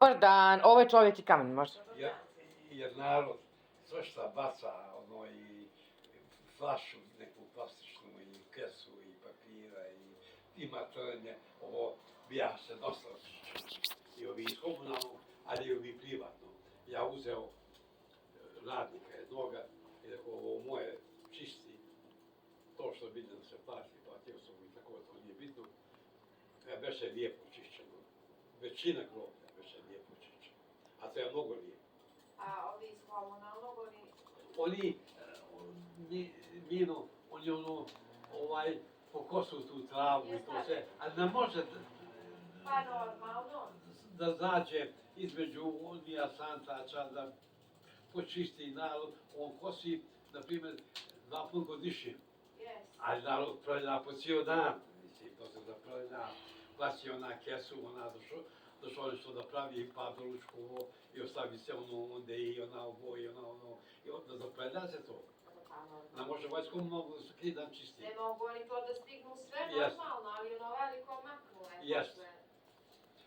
Dobar dan, ovo je čovjek i kamen, može? Jer narod svašta baca, i flašu neku plastičnu, i kesu, i papira, i ima trnje, ovo bija se dosta i ovi iz komunalnog, ali i ovi privatno. Ja uzeo radnika jednoga i rekao, ovo moje čisti, to što vidim da se platio sam i tako, to nije bitno. Beše lijepo čišćeno. Većina groblja beše lijepo čišćeno. A to je mnogo lijepo. A ovi iz komunalnog, Oni, pokosu tu travu i to sve, ali ne može pa normalno. da zađe između onija santača, da počisti narod. On kosi, na primjer, 2 put godišnje. Ali narod prolja po cijel dan. Mislim, to se da prolja, baci ona kesu, ona došlo nešto da pravi padoručku i ostavi se ono onde i ona ovo i ona ono. I onda zaprelja se to. Ne može vajsko mnogo da se kridan čisti. Ne mogu oni to da stignu sve normalno, ali ono veliko maknu. Jeste.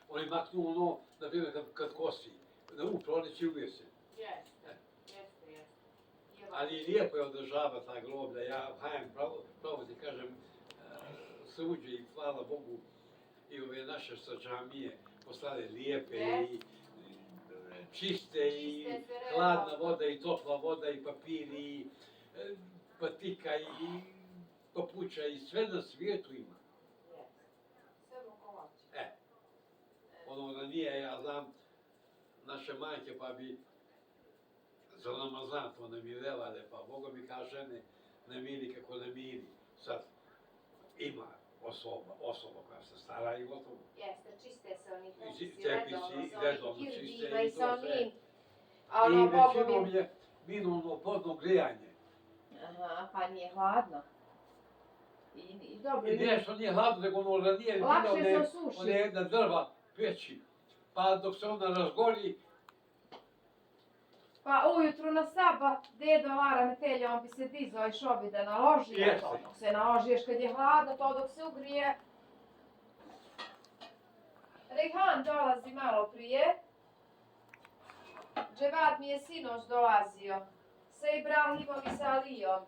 Oni maknu ono, na primjer, kad kosi. U proleći uvijek se. Jeste. Ali lijepo je održava ta groblja. Ja hajem pravo ti kažem, suđe i hvala Bogu i ove naše sa džamije postale lijepe i čiste i hladna voda i topla voda i papir i patika i papuča i sve na svijetu ima. Sve mogu hoće. Ono da nije, ja znam naše majke pa bi za Ramazan to namirevale, pa Boga mi kaže ne miri kako ne miri. Sad ima osoba koja se stara i gotovo. Jeste, čiste se oni tepisi, redovno čiste i i to sve. I većinom je minulno podno grijanje. Aha, pa nije hladno. I dobro. I nešto nije hladno, nego ono ranije lakše se osuši. One jedna drva peći, pa dok se ona razgori. Pa ujutru na sabat, dedo vara metelja, on bi se dizao i šobi da naloži to. Dok se naložiješ kad je hladno, to dok se ugrije. Rehan dolazi malo prije. Dževad mi je sinoć dolazio. Sa Ibrahimom i sa Alijom.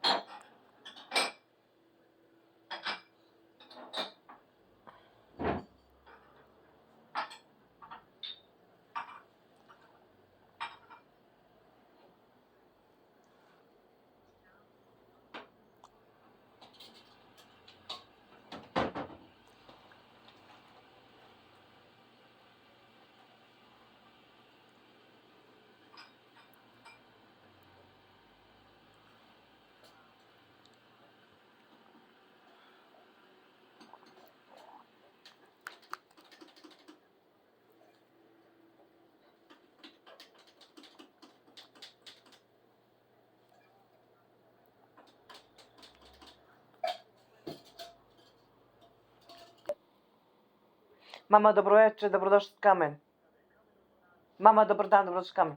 Mama, dobro večer, dobrodošli s kamen. Mama, dobar dan, dobrodošli s kamen.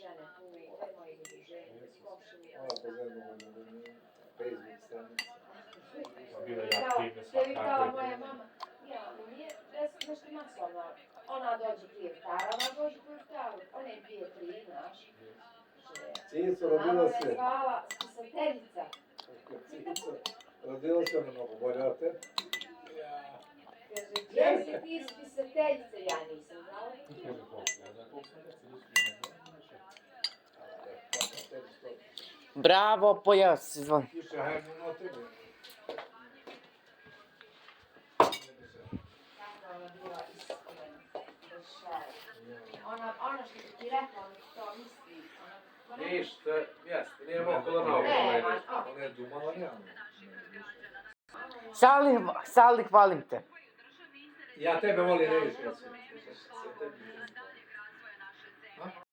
Žene tu, ove moje udruženje, komšine. Te vitala moja mama, nije nešto masovno. Ona dođe prije vtara, ona dođe prije vtaru. One je 2-3, znaš. Cico, rodila se. Mama me zvala spisateljica. Cico, rodila se ona mnogo bolje od te. Kaže, gdje si ti spisateljice? Ja nisam znala. Bravo, pojao si, zvon. Tiše, hajde na tebe. Kako ona bila iskrena, do šaje. Ona što ti rekla, to misli. Ništa, jeste, nije okolo na Nema, Ona je dumala realno. Sali, hvalim te. Ja tebe volim, ne više.